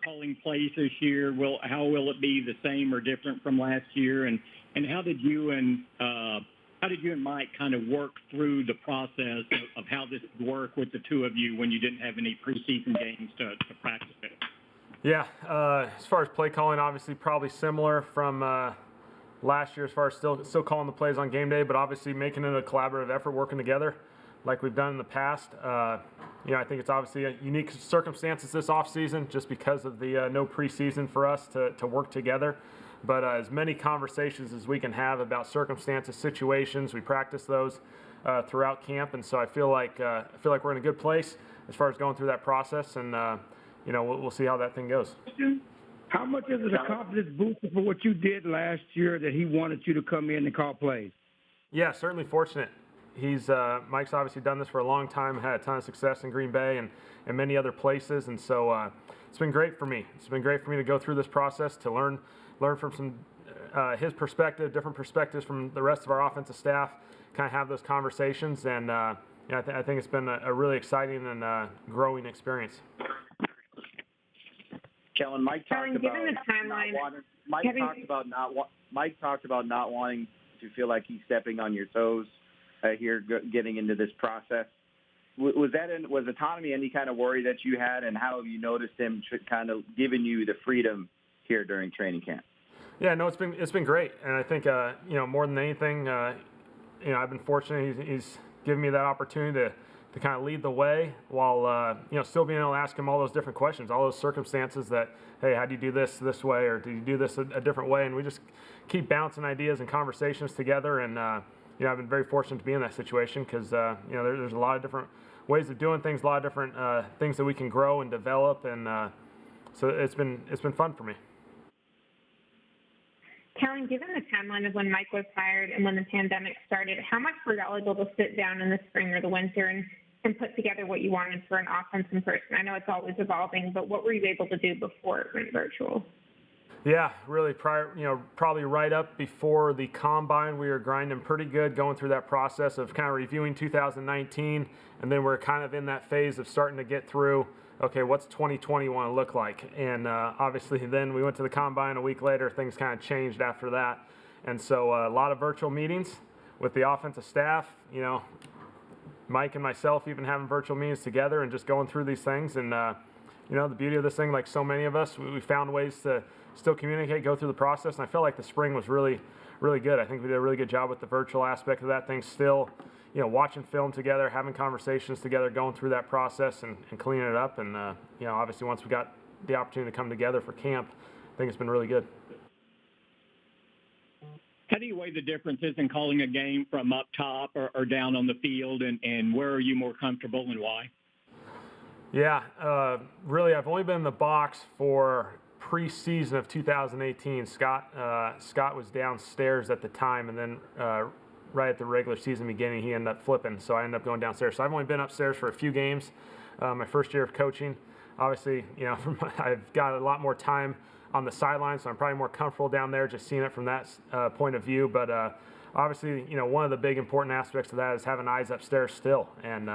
calling plays this year? How will it be the same or different from last year? And how did you and Mike kind of work through the process of how this would work with the two of you when you didn't have any preseason games to practice it? Yeah, as far as play calling, obviously probably similar from last year as far as still calling the plays on game day, but obviously making it a collaborative effort, working together like we've done in the past. I think it's obviously a unique circumstances this offseason just because of the no preseason for us to work together. But as many conversations as we can have about circumstances, situations, we practice those throughout camp, and so I feel like we're in a good place as far as going through that process, and we'll see how that thing goes. How much is it a confidence booster for what you did last year that he wanted you to come in and call plays? Yeah, certainly fortunate. Mike's obviously done this for a long time, had a ton of success in Green Bay and many other places, and so it's been great for me. It's been great for me to go through this process, to learn from some his perspective, different perspectives from the rest of our offensive staff, kind of have those conversations, and I think it's been a really exciting and growing experience. Kellen, Mike talked about not wanting to feel like he's stepping on your toes here, getting into this process. Was autonomy any kind of worry that you had, and how have you noticed him kind of giving you the freedom here during training camp? Yeah, no, it's been great, and I think more than anything, I've been fortunate. He's given me that opportunity to kind of lead the way while still being able to ask him all those different questions, all those circumstances that, hey, how do you do this way, or do you do this a different way? And we just keep bouncing ideas and conversations together, and I've been very fortunate to be in that situation because there's a lot of different ways of doing things, a lot of different things that we can grow and develop, and so it's been fun for me. Kellen, given the timeline of when Mike was hired and when the pandemic started, how much were y'all able to sit down in the spring or the winter and put together what you wanted for an offense in person? I know it's always evolving, but what were you able to do before it went virtual? Yeah, really probably right up before the combine, we were grinding pretty good, going through that process of kind of reviewing 2019, and then we're kind of in that phase of starting to get through, okay, what's 2020 want to look like? And obviously then we went to the combine a week later, things kind of changed after that. And so a lot of virtual meetings with the offensive staff, Mike and myself even having virtual meetings together and just going through these things. And, the beauty of this thing, like so many of us, we found ways to still communicate, go through the process. And I felt like the spring was really, really good. I think we did a really good job with the virtual aspect of that thing still. Watching film together, having conversations together, going through that process and cleaning it up. And, obviously once we got the opportunity to come together for camp, I think it's been really good. How do you weigh the differences in calling a game from up top or down on the field, and where are you more comfortable and why? Yeah, really, I've only been in the box for preseason of 2018. Scott was downstairs at the time, and then right at the regular season beginning, he ended up flipping, so I ended up going downstairs. So I've only been upstairs for a few games, my first year of coaching. Obviously, I've got a lot more time on the sideline, so I'm probably more comfortable down there just seeing it from that point of view. But obviously, one of the big important aspects of that is having eyes upstairs still. And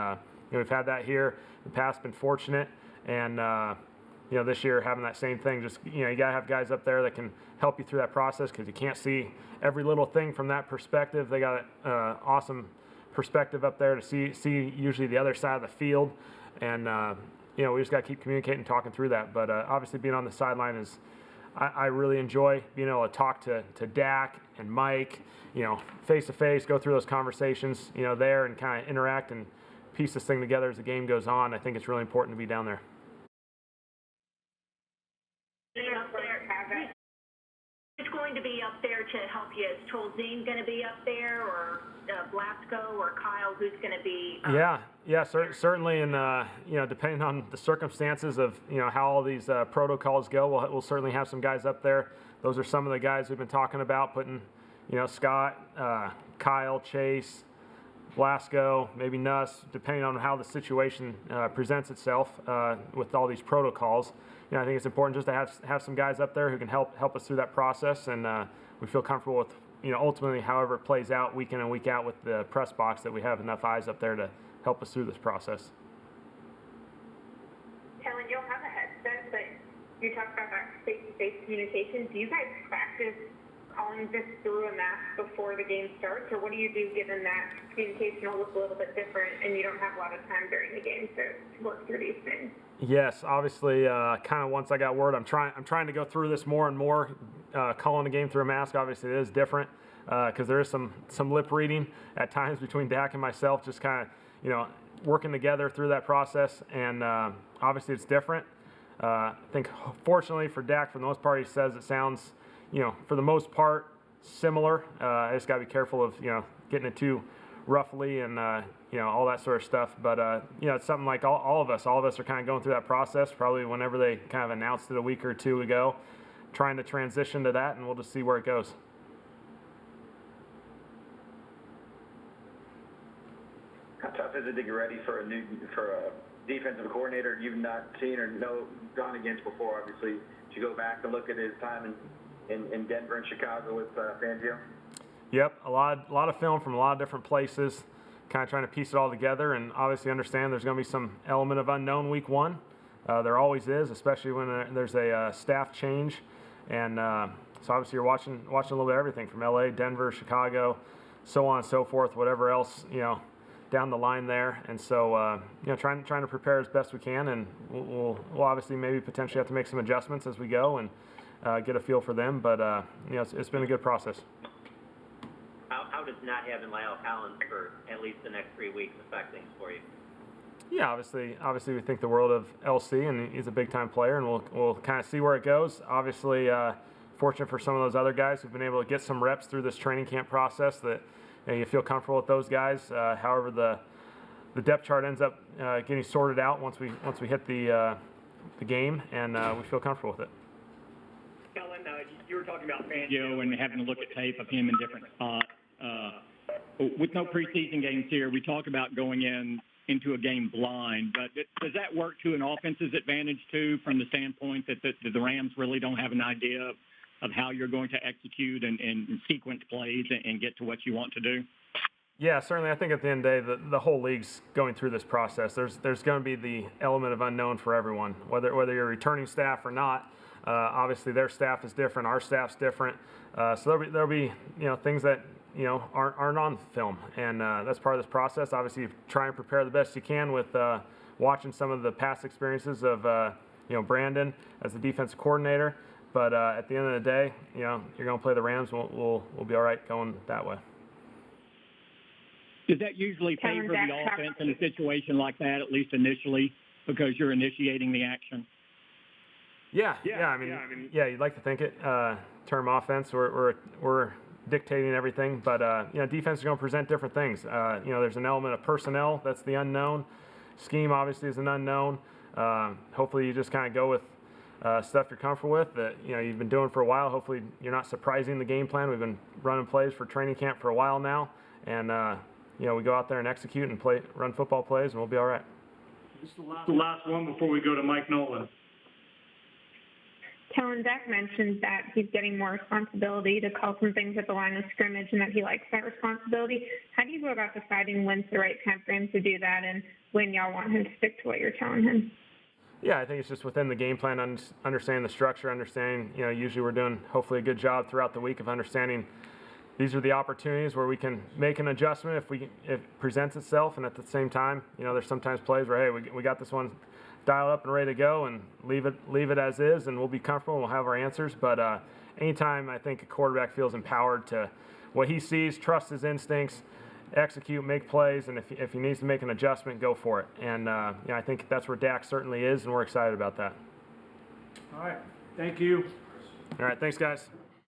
we've had that here in the past, been fortunate. And this year having that same thing, just you got to have guys up there that can help you through that process because you can't see every little thing from that perspective. They got an awesome perspective up there to see usually the other side of the field. And we just got to keep communicating and talking through that. But obviously being on the sideline is I really enjoy being able to talk to Dak and Mike, face to face, go through those conversations, there and kind of interact and piece this thing together as the game goes on. I think it's really important to be down there. Who's going to be up there to help you? Is Tolzien going to be up there, or Blasco or Kyle? Who's going to be? Certainly, and depending on the circumstances of how all these protocols go, we'll certainly have some guys up there. Those are some of the guys we've been talking about putting, Scott, Kyle, Chase, Blasco, maybe Nuss, depending on how the situation presents itself with all these protocols. I think it's important just to have some guys up there who can help us through that process, and we feel comfortable with ultimately however it plays out week in and week out with the press box that we have enough eyes up there to help us through this process. Kellen, you'll have a headset, but you talked about that face-to-face communication. Do you guys practice calling this through a mask before the game starts, or what do you do given that communication will look a little bit different and you don't have a lot of time during the game to work through these things? Yes, obviously, kind of once I got word, I'm trying to go through this more and more. Calling the game through a mask, obviously, it is different because there is some lip reading at times between Dak and myself, just kind of, working together through that process. And obviously, it's different. I think, fortunately for Dak, for the most part, he says it sounds, for the most part, similar. I just got to be careful of, getting it too roughly and, all that sort of stuff. But, it's something like all of us are kind of going through that process, probably whenever they kind of announced it a week or two ago, trying to transition to that, and we'll just see where it goes. How tough is it to get ready for a defensive coordinator you've not seen or gone against before? Obviously, to go back and look at his time in Denver and Chicago with Fangio. Yep, a lot of film from a lot of different places, kind of trying to piece it all together, and obviously understand there's going to be some element of unknown week one. There always is, especially when there's a staff change, and so obviously you're watching a little bit of everything from LA, Denver, Chicago, so on and so forth, whatever else down the line there, and so trying to prepare as best we can, and we'll obviously maybe potentially have to make some adjustments as we go and get a feel for them, but it's been a good process. How does not having Lyle Collins for at least the next 3 weeks affect things for you? Yeah, obviously we think the world of LC, and he's a big time player, and we'll kind of see where it goes. Obviously, fortunate for some of those other guys who've been able to get some reps through this training camp process that you feel comfortable with those guys. However, the depth chart ends up getting sorted out once we hit the game, and we feel comfortable with it. Kellen, you were talking about Fangio and having to look at tape of him in different spots. With no preseason games here, we talk about going into a game blind, but does that work to an offense's advantage too, from the standpoint that the Rams really don't have an idea of how you're going to execute and sequence plays and get to what you want to do? Yeah, certainly. I think at the end of the day, the whole league's going through this process. There's going to be the element of unknown for everyone, whether you're returning staff or not. Obviously, their staff is different. Our staff's different. So there'll be things that aren't on film, and that's part of this process. Obviously, you try and prepare the best you can with watching some of the past experiences of Brandon as the defensive coordinator. But at the end of the day, you're going to play the Rams. We'll be all right going that way. Does that usually favor the offense in a situation like that, at least initially, because you're initiating the action? Yeah. I mean, you'd like to think it. Term offense, we're dictating everything, but defense is going to present different things. There's an element of personnel that's the unknown. Scheme obviously is an unknown. Hopefully, you just kind of go with stuff you're comfortable with that you've been doing for a while. Hopefully, you're not surprising the game plan. We've been running plays for training camp for a while now, and we go out there and execute and run football plays, and we'll be all right. This is the last one before we go to Mike Nolan. Kellen, Dak mentioned that he's getting more responsibility to call some things at the line of scrimmage and that he likes that responsibility. How do you go about deciding when's the right time for him to do that and when y'all want him to stick to what you're telling him? Yeah, I think it's just within the game plan, understanding the structure, understanding, usually we're doing hopefully a good job throughout the week of understanding these are the opportunities where we can make an adjustment if it presents itself, and at the same time, there's sometimes plays where, hey, we got this one dialed up and ready to go, and leave it as is, and we'll be comfortable and we'll have our answers. But anytime I think a quarterback feels empowered to what he sees, trust his instincts, execute, make plays, and if he needs to make an adjustment, go for it. And I think that's where Dak certainly is, and we're excited about that. All right. Thank you. All right. Thanks, guys.